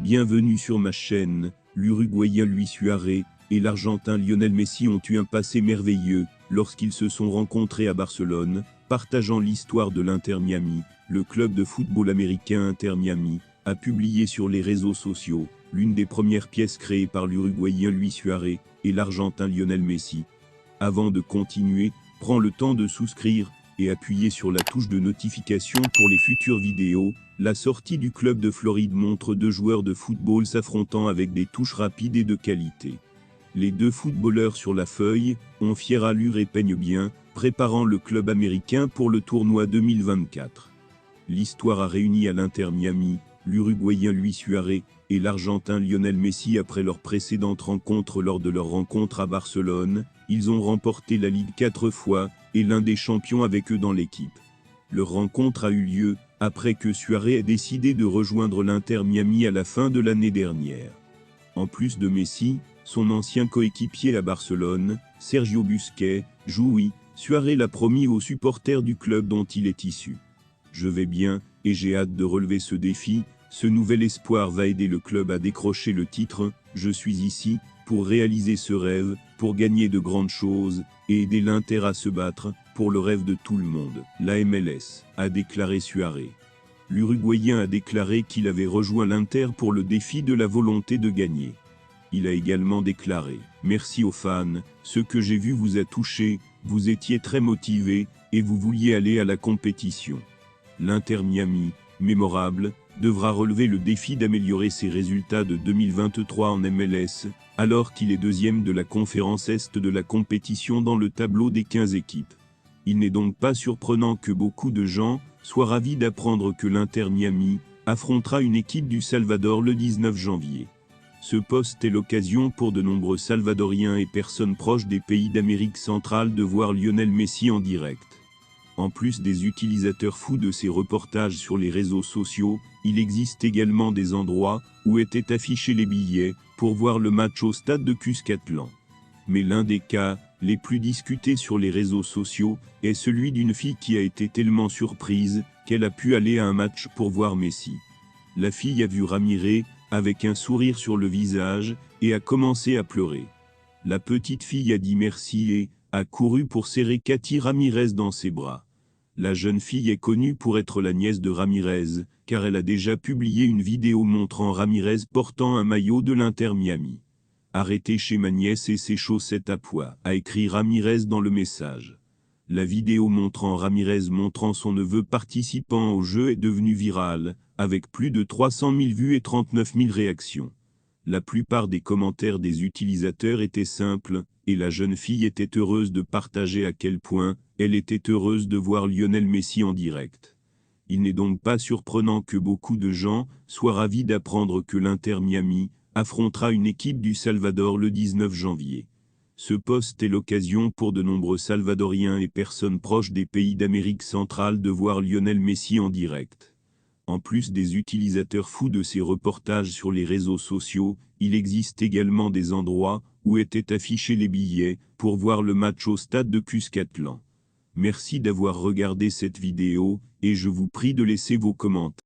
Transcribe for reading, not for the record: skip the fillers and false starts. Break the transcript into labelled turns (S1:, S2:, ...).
S1: Bienvenue sur ma chaîne. L'Uruguayen Luis Suárez et l'Argentin Lionel Messi ont eu un passé merveilleux lorsqu'ils se sont rencontrés à Barcelone, partageant l'histoire de l'Inter Miami. Le club de football américain Inter Miami a publié sur les réseaux sociaux l'une des premières pièces créées par l'Uruguayen Luis Suárez et l'Argentin Lionel Messi. Avant de continuer, prends le temps de souscrire et appuyer sur la touche de notification pour les futures vidéos. La sortie du club de Floride montre deux joueurs de football s'affrontant avec des touches rapides et de qualité. Les deux footballeurs sur la feuille ont fière allure et peignent bien, préparant le club américain pour le tournoi 2024. L'histoire a réuni à l'Inter Miami l'Uruguayen Luis Suárez et l'Argentin Lionel Messi après leur précédente rencontre. Lors de leur rencontre à Barcelone, ils ont remporté la Ligue 4 fois et l'un des champions avec eux dans l'équipe. Leur rencontre a eu lieu après que Suárez ait décidé de rejoindre l'Inter Miami à la fin de l'année dernière. En plus de Messi, son ancien coéquipier à Barcelone, Sergio Busquets, joue. Suárez l'a promis aux supporters du club dont il est issu. Je vais bien, et j'ai hâte de relever ce défi. Ce nouvel espoir va aider le club à décrocher le titre. Je suis ici pour réaliser ce rêve, pour gagner de grandes choses, et aider l'Inter à se battre pour le rêve de tout le monde. La MLS a déclaré Suárez. L'Uruguayen a déclaré qu'il avait rejoint l'Inter pour le défi de la volonté de gagner. Il a également déclaré « Merci aux fans, ce que j'ai vu vous a touché, vous étiez très motivés, et vous vouliez aller à la compétition. L'Inter Miami, mémorable, devra relever le défi d'améliorer ses résultats de 2023 en MLS, alors qu'il est deuxième de la conférence Est de la compétition dans le tableau des 15 équipes. Il n'est donc pas surprenant que beaucoup de gens soient ravis d'apprendre que l'Inter Miami affrontera une équipe du Salvador le 19 janvier. Ce poste est l'occasion pour de nombreux Salvadoriens et personnes proches des pays d'Amérique centrale de voir Lionel Messi en direct. En plus des utilisateurs fous de ces reportages sur les réseaux sociaux, il existe également des endroits où étaient affichés les billets pour voir le match au stade de Cuscatlan. Mais l'un des cas les plus discutés sur les réseaux sociaux est celui d'une fille qui a été tellement surprise qu'elle a pu aller à un match pour voir Messi. La fille a vu Ramirez avec un sourire sur le visage et a commencé à pleurer. La petite fille a dit merci et a couru pour serrer Katy Ramirez dans ses bras. La jeune fille est connue pour être la nièce de Ramirez, car elle a déjà publié une vidéo montrant Ramirez portant un maillot de l'Inter Miami. Arrêtez chez ma nièce et ses chaussettes à pois, a écrit Ramirez dans le message. La vidéo montrant Ramirez montrant son neveu participant au jeu est devenue virale, avec plus de 300 000 vues et 39 000 réactions. La plupart des commentaires des utilisateurs étaient simples, et la jeune fille était heureuse de partager à quel point elle était heureuse de voir Lionel Messi en direct. Il n'est donc pas surprenant que beaucoup de gens soient ravis d'apprendre que l'Inter Miami affrontera une équipe du Salvador le 19 janvier. Ce poste est l'occasion pour de nombreux Salvadoriens et personnes proches des pays d'Amérique centrale de voir Lionel Messi en direct. En plus des utilisateurs fous de ces reportages sur les réseaux sociaux, il existe également des endroits où étaient affichés les billets pour voir le match au stade de Cuscatlan. Merci d'avoir regardé cette vidéo, et je vous prie de laisser vos commentaires.